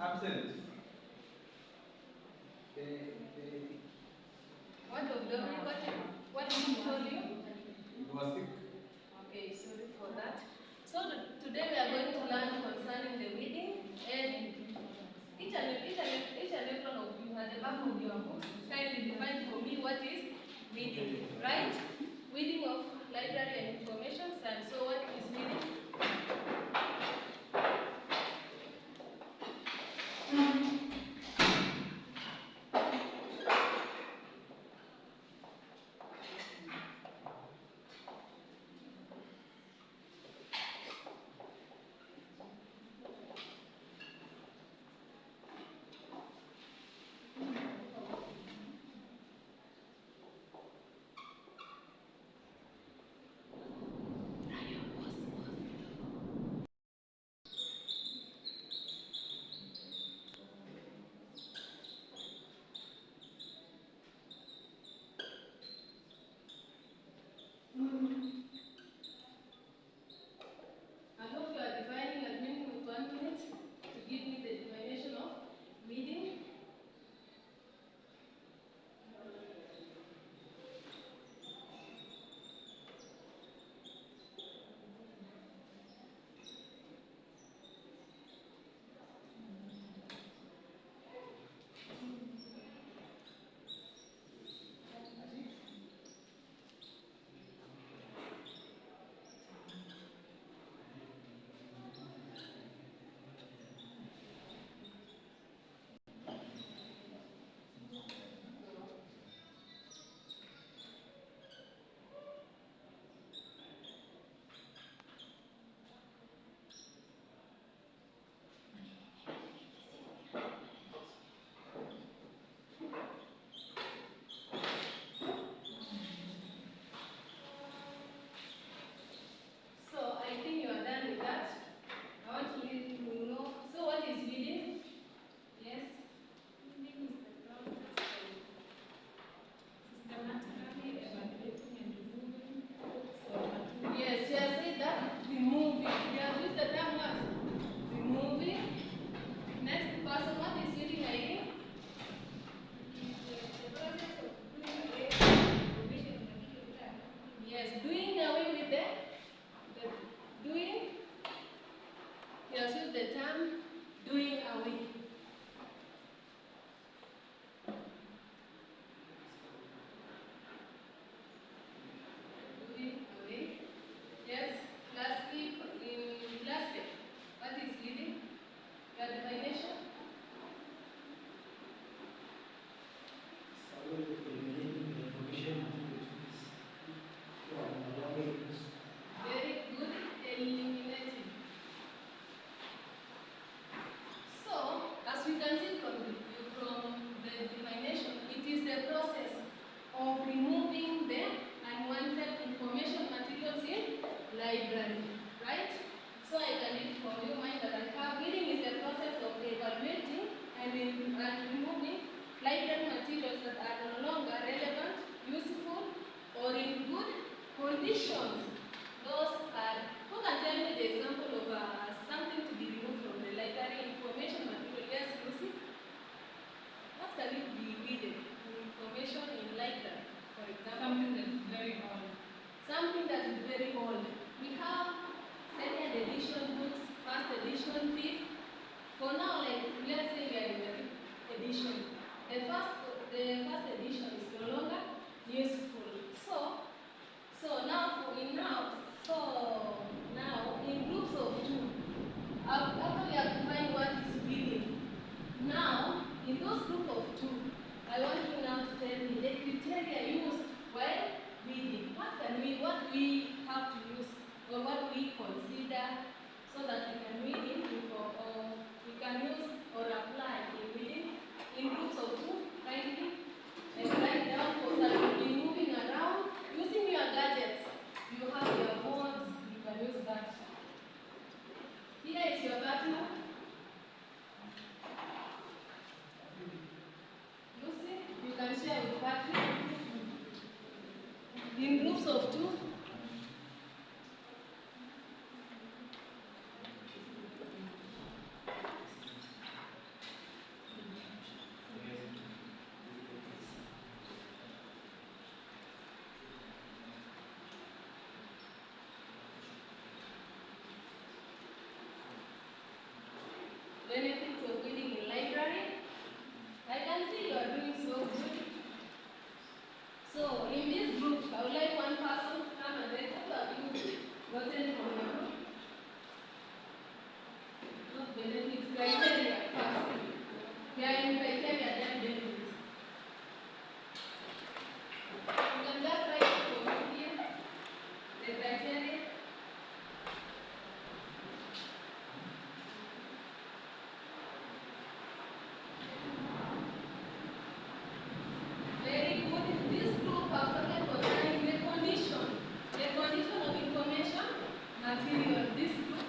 Absent. What of Dominic? What did he told you? You were sick. Okay, sorry for that. So today we are going to learn concerning the weeding, and each and every one of you at the back of your books kindly define for me what is weeding, right? Weeding of library and information science. So what is weeding? I hope you are defining as many with 1 minute to give me the definition of weeding. So I think you are done with that. I want to let you know. So what is weeding? Yes? Weeding is the process of systematically evaluating and removing groups or materials. Yes, you have said that. Removing. You have used the term what? Removing. Next person, what is weeding again? The process of doing away with information material. Yes, doing away with the doing. You have used the term doing away. Doing away. Yes. Lastly, what is weeding? Your definition? Very good. Eliminating. So, as we can see from the definition, it is the process of removing the unwanted information materials in library, right? So I can read from your mind that I have reading is the process of evaluating and removing library materials that are no longer relevant, useful, or in good conditions. Those are, who can tell me the example of something to be removed from the library information material? Yes, Lucy? What can it be needed? Information in library, for example. Something that's very old. Something that is very old. We have second edition books, first edition, fifth. For now, like let's say we are in the fifth edition. The first edition is no longer useful. So now in groups of two, after we have defined what is reading. Now in those group of two, I want you now to tell me the criteria used while reading. What we have to use or what we consider so that we can read in or we can use or apply in reading in groups of two, kindly and write down because I will be moving around using your gadgets. You have your phones, you can use that. Here is your partner. Lucy, you can share with Patrick in groups of two. benefits of reading in library. I can see you are doing so good. So in this group, I would like one person to come and read what have you gotten from your group. Not benefits, criteria first. We are in criteria, then benefits. You can just write it for me here. The criteria. Very good. This group have talked concerning the condition of information material. This group.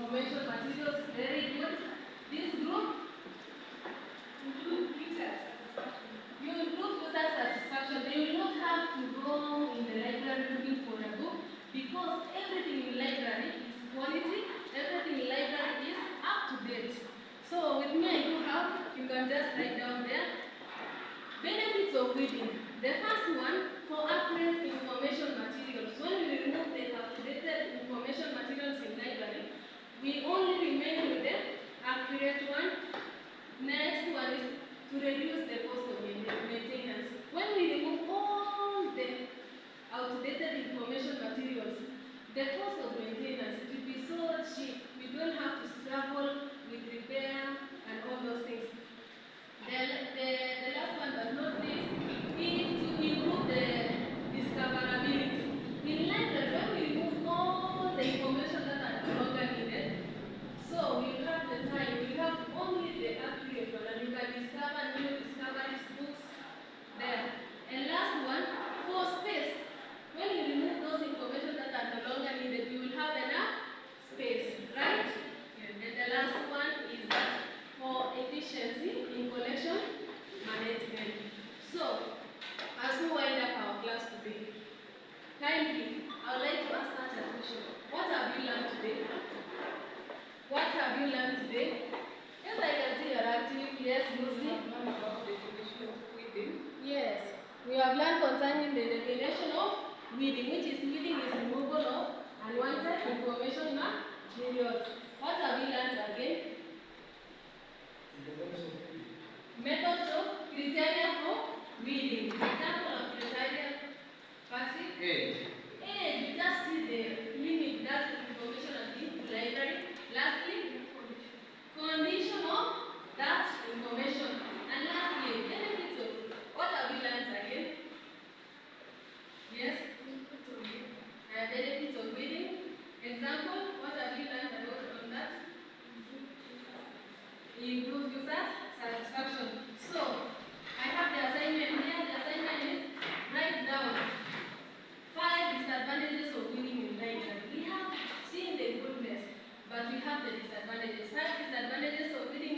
information materials. Very good. This group, you improve user satisfaction. They will not have to go in the library looking for a book because everything in library is quality, everything in library is up to date. So with me I do have, you can just write down there, benefits of reading. The first one, for accurate information materials. When we remove the outdated information materials in library, we only remain with the accurate one. Next one is to reduce the cost of maintenance. When we remove all the outdated information materials, the cost of maintenance, it will be so cheap. We don't have to struggle with repair and all those things. The last one but not least is to improve the discoverability. In library, when we remove all the information that are no longer needed, so we have the time, we have only the accurate one, and you can discover new discoveries, books there. And last one, for space. When you remove those information that are no longer needed, you will have enough space, right? And the last one is that for efficiency in collection management. So, as we wind up our class today, kindly, I would like to ask that a question. What have you learned today? What have you learned today? Yes, I can see you're active. Yes, Lucy. Yes, we have learned concerning the definition of weeding, which is weeding is removal of unwanted information materials. What have we learned again? Methods of criteria for weeding. Example of criteria, Patrick? Age. You just see the limit that information has been in the library. Lastly, condition of that information. And lastly, benefits of, what have we learned again? Yes? Benefits of reading. Example, what have we learned about on that? Improve users satisfaction. So, I have the assignment here. The assignment is write down 5 disadvantages of reading in library. We have seen the goodness, but we have the disadvantages. 5 disadvantages of reading